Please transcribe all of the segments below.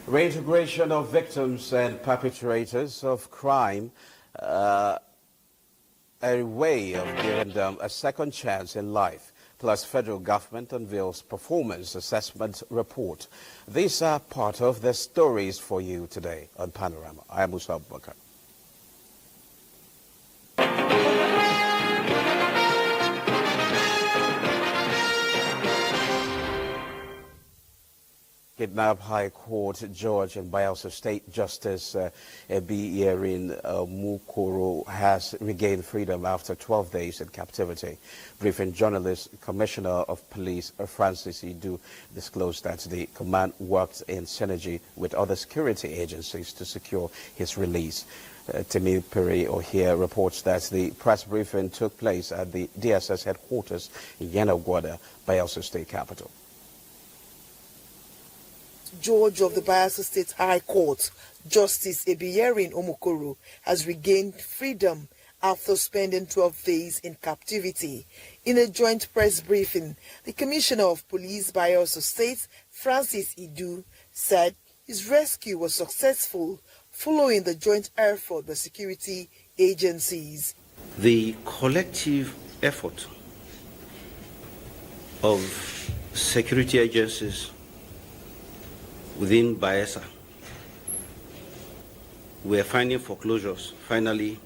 Reintegration of victims and perpetrators of crime, a way of giving them a second chance in life. Plus, federal government unveils performance assessment report. These are part of the stories for you today on Panorama. I am Musa Abubakar. Kidnap High Court Judge and Bayelsa State Justice Ebiyerin Mukoro has regained freedom after 12 days in captivity. Briefing journalist, Commissioner of Police Francis Idu disclosed that the command worked in synergy with other security agencies to secure his release. Timi Piri Ohia reports that the press briefing took place at the DSS headquarters in Yenagwada, Bayelsa State capital. Judge of the Bayelsa State High Court, Justice Ebiyerin Omokoro, has regained freedom after spending 12 days in captivity. In a joint press briefing, the Commissioner of Police Bayelsa State, Francis Idu, said his rescue was successful following the joint effort by security agencies. The collective effort of security agencies within Bayelsa, we are finding foreclosures finally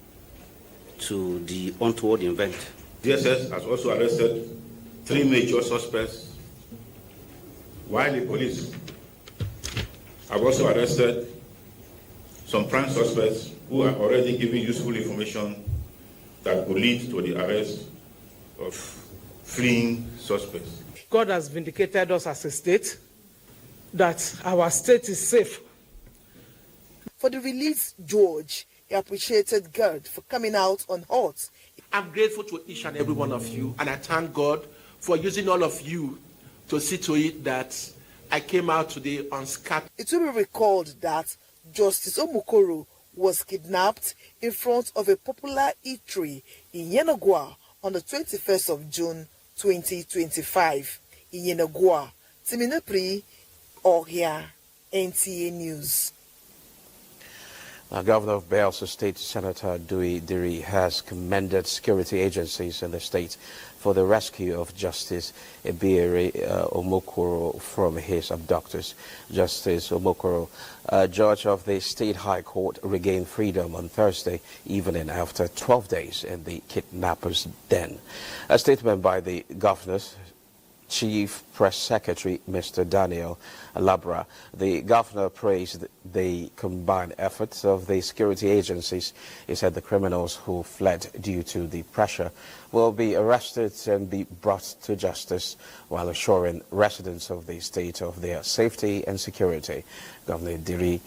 to the untoward event. DSS has also arrested 3 major suspects, while the police have also arrested some prime suspects who are already giving useful information that could lead to the arrest of fleeing suspects. God has vindicated us as a state, that our state is safe. For the released George, he appreciated God for coming out unhurt. I'm grateful to each and every one of you, and I thank God for using all of you to see to it that I came out today unscathed. It will be recalled that Justice Omokoro was kidnapped in front of a popular eatery in Yenagwa on the 21st of June 2025. In Yenagwa, Timinepri Ohia, NTA News. Governor of Bayelsa State, Senator Dui Diri, has commended security agencies in the state for the rescue of Justice Ebiyerin Omokoro from his abductors. Justice Omokoro, judge of the State High Court, regained freedom on Thursday evening after 12 days in the kidnappers' den. A statement by the governor's Chief Press Secretary, Mr. Daniel Labra, the governor praised the combined efforts of the security agencies. He said the criminals who fled due to the pressure will be arrested and be brought to justice while assuring residents of the state of their safety and security. Governor Diri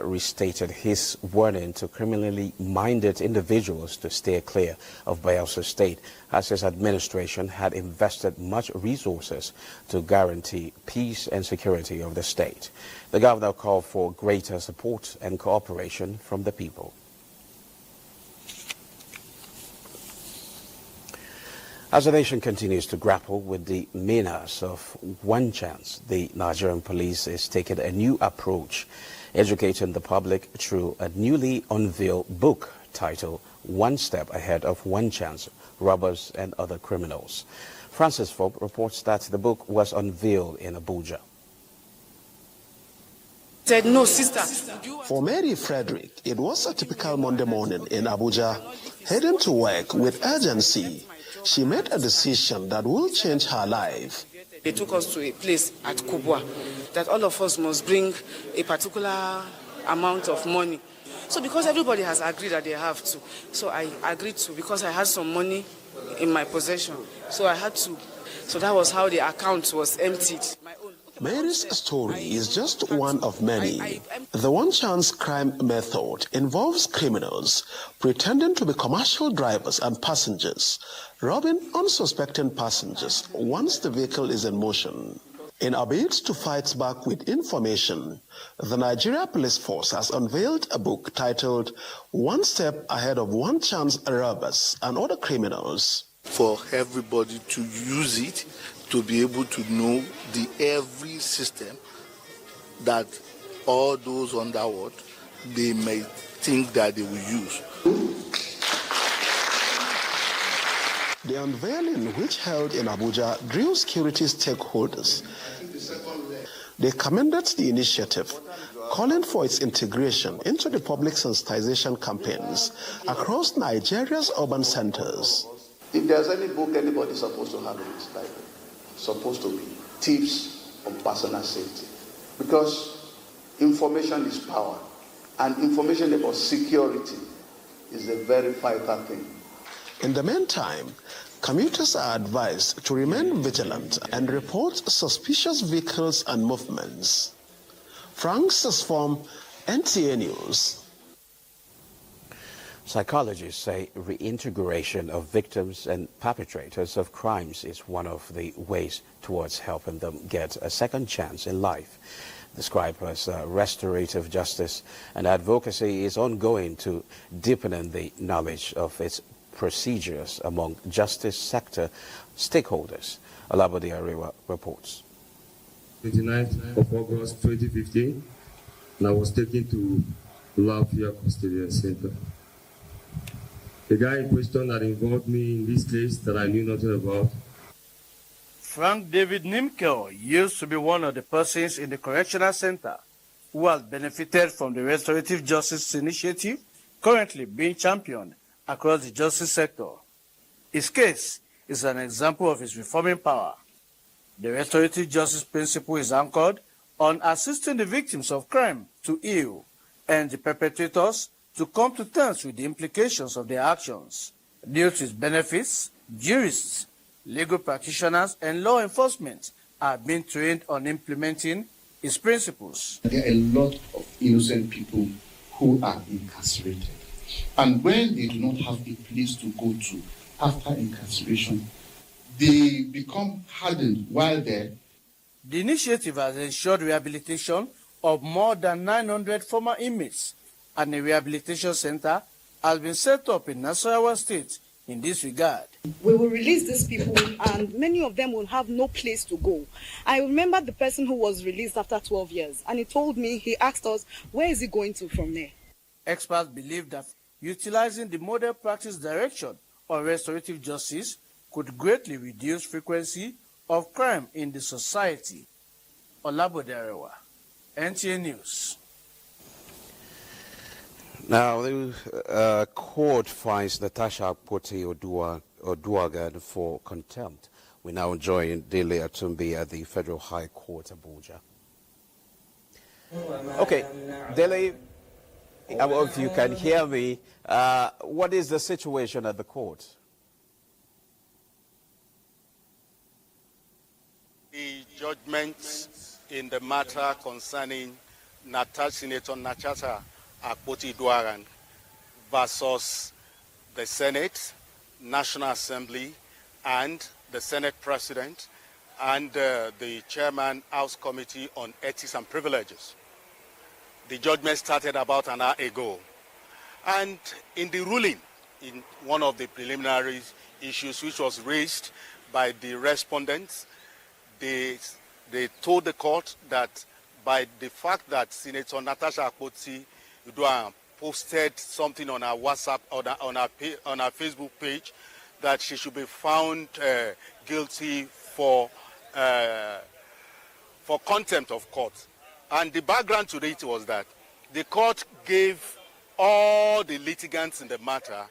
restated his warning to criminally minded individuals to stay clear of Bayelsa State, as his administration had invested much resources to guarantee peace and security of the state. The governor called for greater support and cooperation from the people. As the nation continues to grapple with the menace of one chance, the Nigerian police is taking a new approach, educating the public through a newly unveiled book titled One Step Ahead of One Chance, Robbers and Other Criminals. Francis Fob reports that the book was unveiled in Abuja. Said, no, sister. For Mary Frederick, it was a typical Monday morning in Abuja. Heading to work with urgency, she made a decision that will change her life. They took us to a place at Kubwa that all of us must bring a particular amount of money. So because everybody has agreed that they have to, so I agreed to, because I had some money in my possession. So I had to. So that was how the account was emptied. My own. Mary's story is just one of many. The one-chance crime method involves criminals pretending to be commercial drivers and passengers, robbing unsuspecting passengers once the vehicle is in motion. In a bid to fight back with information, the Nigeria Police Force has unveiled a book titled One Step Ahead of One-Chance Robbers and Other Criminals. For everybody to use it, to be able to know every system that all those underworld they may think that they will use. The unveiling, which held in Abuja, drew security stakeholders. They commended the initiative, calling for its integration into the public sensitization campaigns across Nigeria's urban centers. If there's any book anybody's supposed to have in its library, supposed to be tips on personal safety, because information is power, and information about security is a very vital thing. In the meantime, commuters are advised to remain vigilant and report suspicious vehicles and movements. Francis from NTA News. Psychologists say reintegration of victims and perpetrators of crimes is one of the ways towards helping them get a second chance in life. Described as restorative justice and advocacy is ongoing to deepen the knowledge of its procedures among justice sector stakeholders. Olabode Arewa reports. 29th of August 2015, and I was taken to Lafia Custodial Center. The guy in question that involved me in this case that I knew nothing about. Frank David Nimkel used to be one of the persons in the correctional center who has benefited from the restorative justice initiative currently being championed across the justice sector. His case is an example of his reforming power. The restorative justice principle is anchored on assisting the victims of crime to heal and the perpetrators to come to terms with the implications of their actions. Due to its benefits, jurists, legal practitioners, and law enforcement are being trained on implementing its principles. There are a lot of innocent people who are incarcerated. And when they do not have a place to go to after incarceration, they become hardened while there. The initiative has ensured rehabilitation of more than 900 former inmates, and a rehabilitation center has been set up in Nasarawa State in this regard. We will release these people, and many of them will have no place to go. I remember the person who was released after 12 years, and he asked us, where is he going to from there? Experts believe that utilizing the model practice direction on restorative justice could greatly reduce frequency of crime in the society. Olabode Arewa, NTA News. Now, the court finds Natasha Akpoti-Oduaghan for contempt. We now join Dele Atumbi at the Federal High Court, Abuja. Okay, Dele, if you can hear me, what is the situation at the court? The judgment in the matter concerning Senator Natasha Akpoti-Oduaghan versus the Senate, National Assembly, and the Senate President, and the Chairman, House Committee on Ethics and Privileges. The judgment started about an hour ago. And in the ruling, in one of the preliminary issues which was raised by the respondents, they told the court that by the fact that Senator Natasha Akpoti-Oduaghan posted something on her WhatsApp, on her Facebook page, that she should be found guilty for contempt of court. And the background to it was that the court gave all the litigants in the matter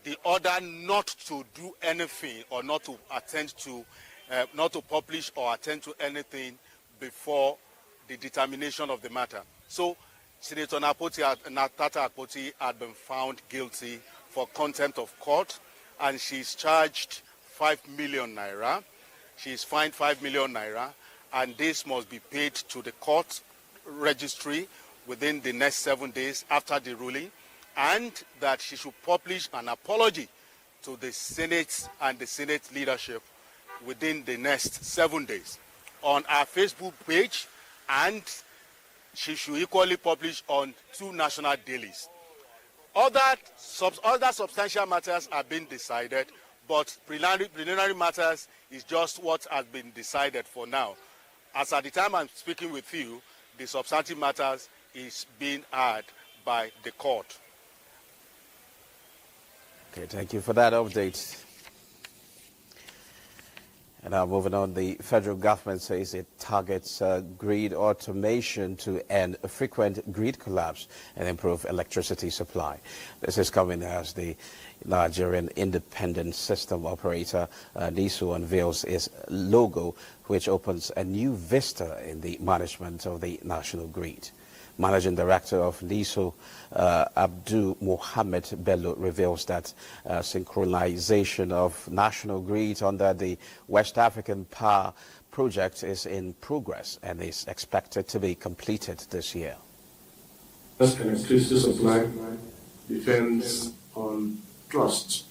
the order not to do anything or not to attend to, not to publish or attend to anything before the determination of the matter. So Senator Natasha Akpoti had been found guilty for contempt of court, and she's charged 5 million naira. She's fined 5 million naira, and this must be paid to the court registry within the next 7 days after the ruling, and that she should publish an apology to the Senate and the Senate leadership within the next 7 days on our Facebook page, and she should equally publish on 2 national dailies. Other substantial matters are being decided, but preliminary matters is just what has been decided for now. As at the time I'm speaking with you, the substantive matters is being heard by the court. Okay, thank you for that update. And now moving on, the federal government says it targets grid automation to end a frequent grid collapse and improve electricity supply. This is coming as the Nigerian Independent System Operator, NISO, unveils its logo, which opens a new vista in the management of the national grid. Managing Director of NISO, Abdul Mohammed Bello, reveals that synchronization of national grid under the West African Power Project is in progress and is expected to be completed this year. Electricity supply depends on trust.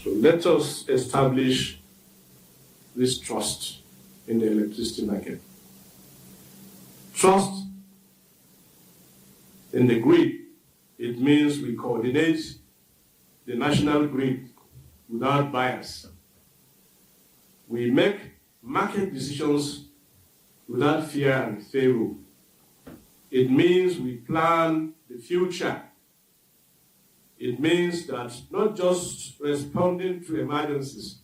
So let us establish this trust in the electricity market. Trust in the grid, it means we coordinate the national grid without bias. We make market decisions without fear and favor. It means we plan the future. It means that not just responding to emergencies,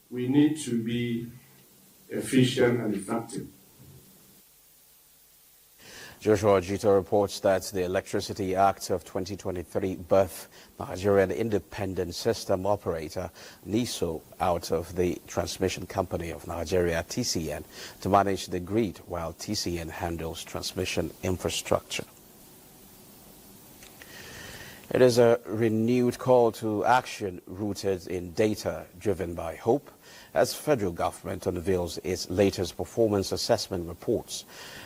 we need to be efficient and effective. Joshua Jito reports that the Electricity Act of 2023 birthed Nigerian Independent System Operator, NISO, out of the Transmission Company of Nigeria, TCN, to manage the grid, while TCN handles transmission infrastructure. It is a renewed call to action rooted in data driven by hope as federal government unveils its latest performance assessment reports.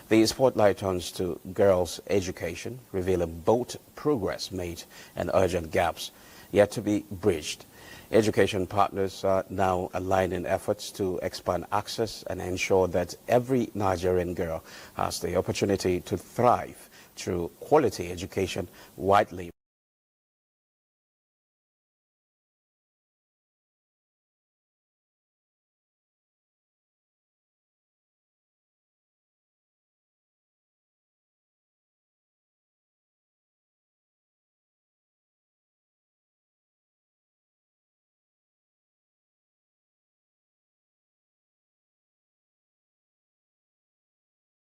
The spotlight turns to girls' education, revealing both progress made and urgent gaps yet to be bridged. Education partners are now aligning efforts to expand access and ensure that every Nigerian girl has the opportunity to thrive through quality education widely.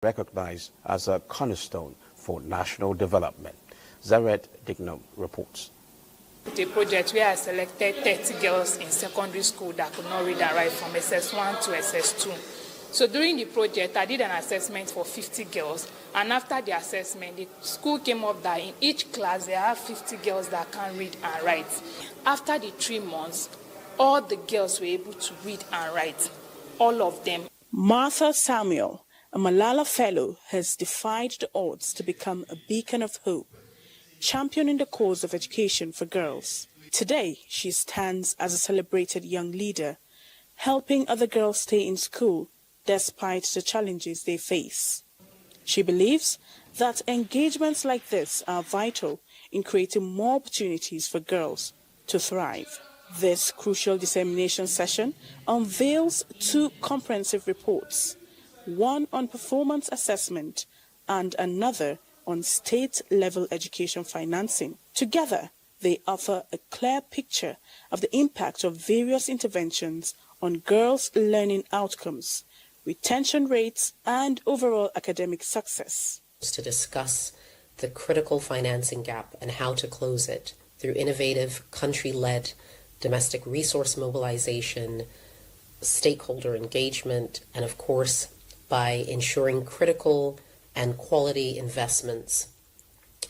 Recognized as a cornerstone for national development. Zared Dignam reports. The project where I selected 30 girls in secondary school that could not read and write from SS1 to SS2. So during the project, I did an assessment for 50 girls, and after the assessment, the school came up that in each class there are 50 girls that can read and write. After the 3 months, all the girls were able to read and write, all of them. Martha Samuel, a Malala Fellow, has defied the odds to become a beacon of hope, championing the cause of education for girls. Today, she stands as a celebrated young leader, helping other girls stay in school despite the challenges they face. She believes that engagements like this are vital in creating more opportunities for girls to thrive. This crucial dissemination session unveils 2 comprehensive reports, one on performance assessment and another on state-level education financing. Together, they offer a clear picture of the impact of various interventions on girls' learning outcomes, retention rates, and overall academic success. To discuss the critical financing gap and how to close it through innovative, country-led domestic resource mobilization, stakeholder engagement, and of course, by ensuring critical and quality investments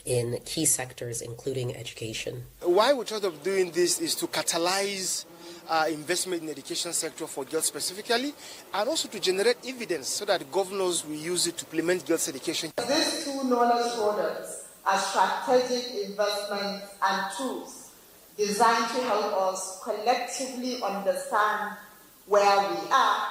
in key sectors, including education. Why we thought of doing this is to catalyze investment in the education sector for girls specifically, and also to generate evidence so that governors will use it to implement girls' education. These two knowledge products are strategic investments and tools designed to help us collectively understand where we are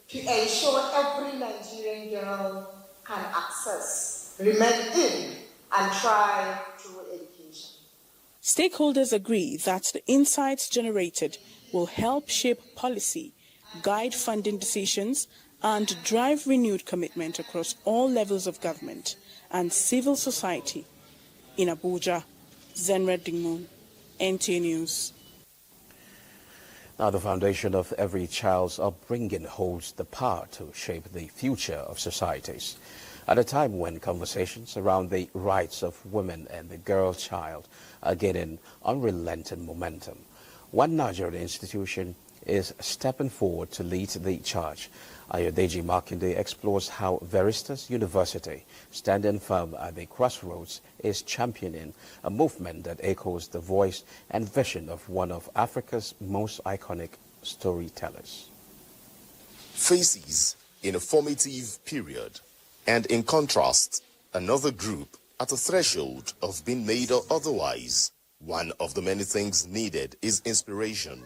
to ensure every Nigerian girl can access, remain in, and thrive through education. Stakeholders agree that the insights generated will help shape policy, guide funding decisions, and drive renewed commitment across all levels of government and civil society. In Abuja, Zenred Dingmun, NTA News. Now, the foundation of every child's upbringing holds the power to shape the future of societies. At a time when conversations around the rights of women and the girl child are gaining unrelenting momentum, one Nigerian institution is stepping forward to lead the charge. Ayodeji Makinde explores how Veristas University, standing firm at the crossroads, is championing a movement that echoes the voice and vision of one of Africa's most iconic storytellers. Faces in a formative period, and in contrast, another group at a threshold of being made or otherwise. One of the many things needed is inspiration.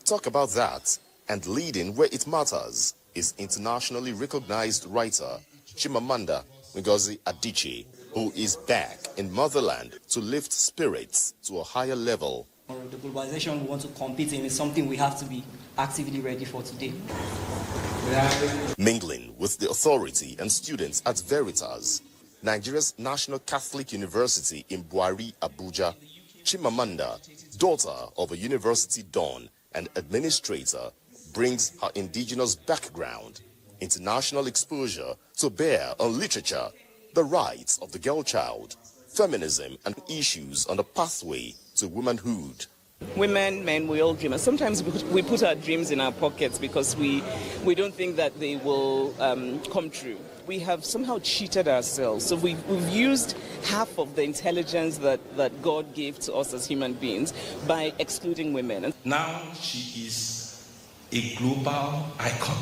Talk about that, and leading where it matters is internationally recognized writer Chimamanda Ngozi Adichie, who is back in motherland to lift spirits to a higher level. The globalization we want to compete in is something we have to be actively ready for today. Mingling with the authority and students at Veritas, Nigeria's National Catholic University in Buari, Abuja, Chimamanda, daughter of a university don and administrator, brings her indigenous background, international exposure to bear on literature, the rights of the girl child, feminism, and issues on the pathway to womanhood. Women, men, we all dream, and sometimes we put our dreams in our pockets because we don't think that they will come true. We have somehow cheated ourselves. So we've used half of the intelligence that God gave to us as human beings by excluding women. Now she is a global icon.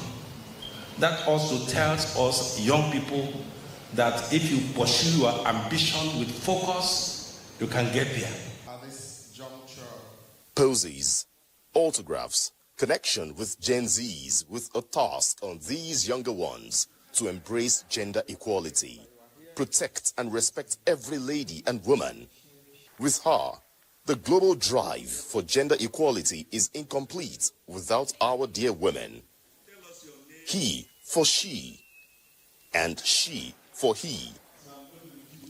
That also tells us young people that if you pursue your ambition with focus, you can get there. Poses, autographs, connection with Gen Zs with a task on these younger ones to embrace gender equality, protect and respect every lady and woman. With her, the global drive for gender equality is incomplete without our dear women. He for she, and she for he.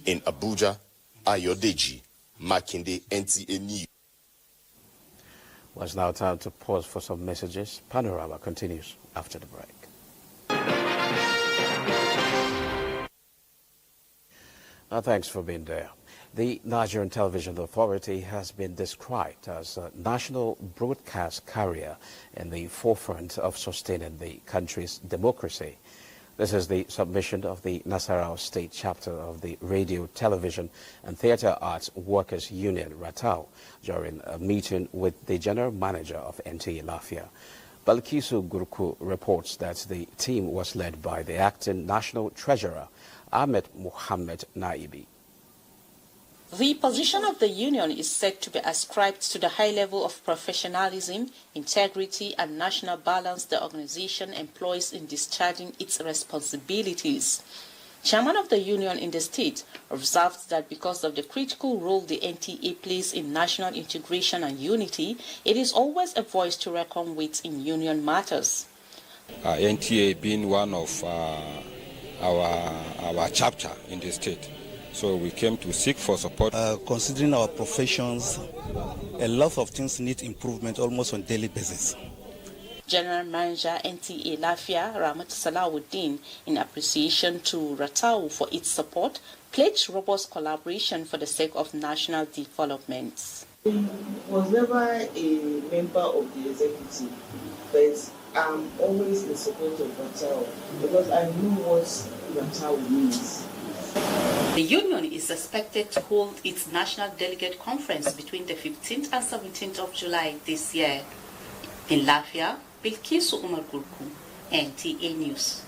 In Abuja, Ayodeji Makinde, NTA News. Well, it's now time to pause for some messages. Panorama continues after the break. Thanks for being there. The Nigerian Television Authority has been described as a national broadcast carrier in the forefront of sustaining the country's democracy. This is the submission of the Nasarawa State Chapter of the Radio, Television and Theatre Arts Workers Union, RATAU, during a meeting with the General Manager of NTA Lafia. Balkisu Gurku reports that the team was led by the acting National Treasurer, Ahmed Muhammad Naibi. The position of the union is said to be ascribed to the high level of professionalism, integrity, and national balance the organization employs in discharging its responsibilities. Chairman of the union in the state observed that because of the critical role the NTA plays in national integration and unity, it is always a voice to reckon with in union matters. NTA being one of our chapter in the state. So we came to seek for support. Considering our professions, a lot of things need improvement almost on a daily basis. General Manager NTA Lafia, Ramat Salawuddin, in appreciation to RATAU for its support, pledged robust collaboration for the sake of national development. I was never a member of the executive, but I'm always in support of RATAU because I know what RATAU means. The union is expected to hold its National Delegate Conference between the 15th and 17th of July this year. In Lafia, Bilkisu Umar Gurku, NTA News.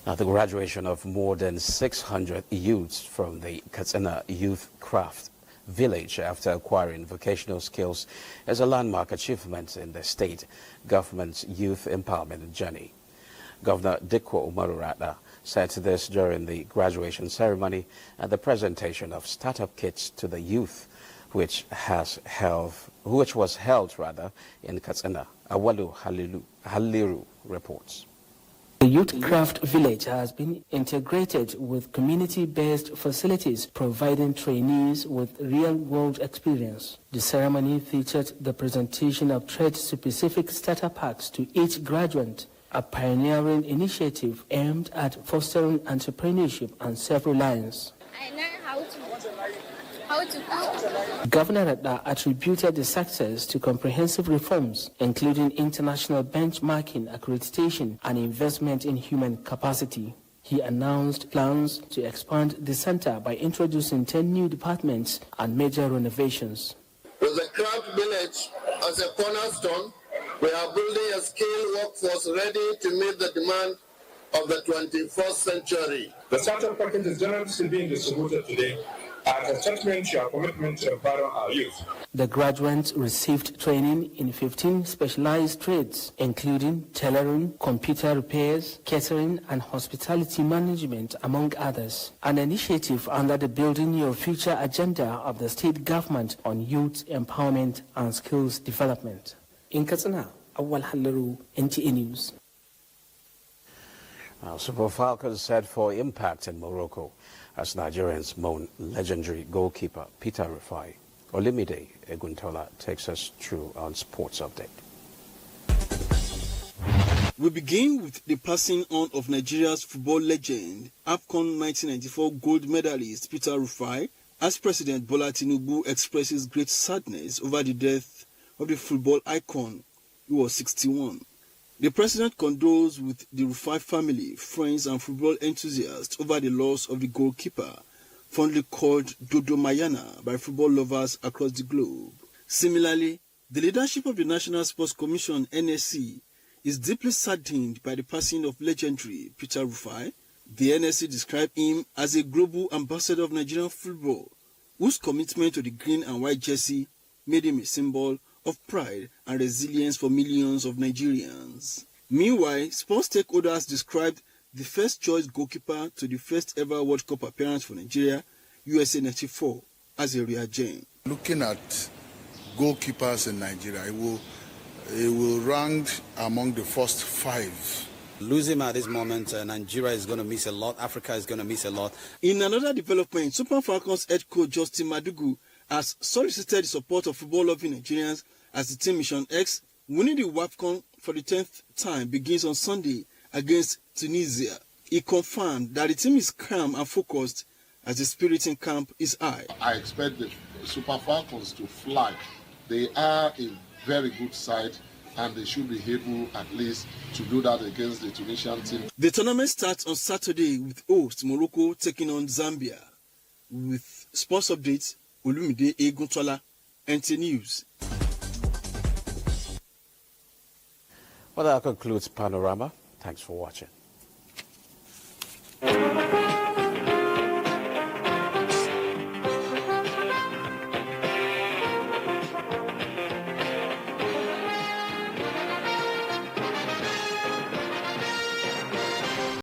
Now, the graduation of more than 600 youths from the Katsina Youth Craft Village after acquiring vocational skills is a landmark achievement in the state government's youth empowerment journey. Governor Dikko Umaru said this during the graduation ceremony and the presentation of startup kits to the youth, which was held in Katsina. Awalu Haliru reports. The Youth Craft Village has been integrated with community-based facilities providing trainees with real-world experience. The ceremony featured the presentation of trade-specific starter packs to each graduate, a pioneering initiative aimed at fostering entrepreneurship and self-reliance. I learned how to cook. Governor Radda attributed the success to comprehensive reforms, including international benchmarking, accreditation, and investment in human capacity. He announced plans to expand the center by introducing 10 new departments and major renovations. With the Craft Village as a cornerstone, we are building a skilled workforce ready to meet the demand of the 21st century. The startup package is generously being distributed today as a testament to our commitment to empower our youth. The graduates received training in 15 specialized trades, including tailoring, computer repairs, catering, and hospitality management, among others. An initiative under the Building Your Future agenda of the state government on youth empowerment and skills development. In Katsina, Awal Halaru, NTA News. Super Falcons set for impact in Morocco as Nigerians mourn legendary goalkeeper Peter Rufai. Olimide Eguntola takes us through on Sports Update. We begin with the passing on of Nigeria's football legend, AFCON 1994 gold medalist Peter Rufai, as President Bola Tinubu expresses great sadness over the death of the football icon. He was 61. The president condoles with the Rufai family, friends and football enthusiasts over the loss of the goalkeeper, fondly called Dodo Mayana by football lovers across the globe. Similarly, the leadership of the National Sports Commission, NSC, is deeply saddened by the passing of legendary Peter Rufai. The NSC described him as a global ambassador of Nigerian football, whose commitment to the green and white jersey made him a symbol of pride and resilience for millions of Nigerians. Meanwhile, sports stakeholders described the first-choice goalkeeper to the first-ever World Cup appearance for Nigeria, USA 94, as a real gem. Looking at goalkeepers in Nigeria, it will rank among the first 5. Losing him at this moment, Nigeria is going to miss a lot, Africa is going to miss a lot. In another development, Super Falcons head coach Justin Madugu has solicited the support of football-loving Nigerians as the team Mission X, winning the WAFCON for the 10th time, begins on Sunday against Tunisia. He confirmed that the team is calm and focused as the spirit in camp is high. I expect the Super Falcons to fly. They are a very good side and they should be able at least to do that against the Tunisian team. The tournament starts on Saturday with host Morocco taking on Zambia. With sports updates, Olumide Eguntola, NT News. Well, that concludes Panorama. Thanks for watching.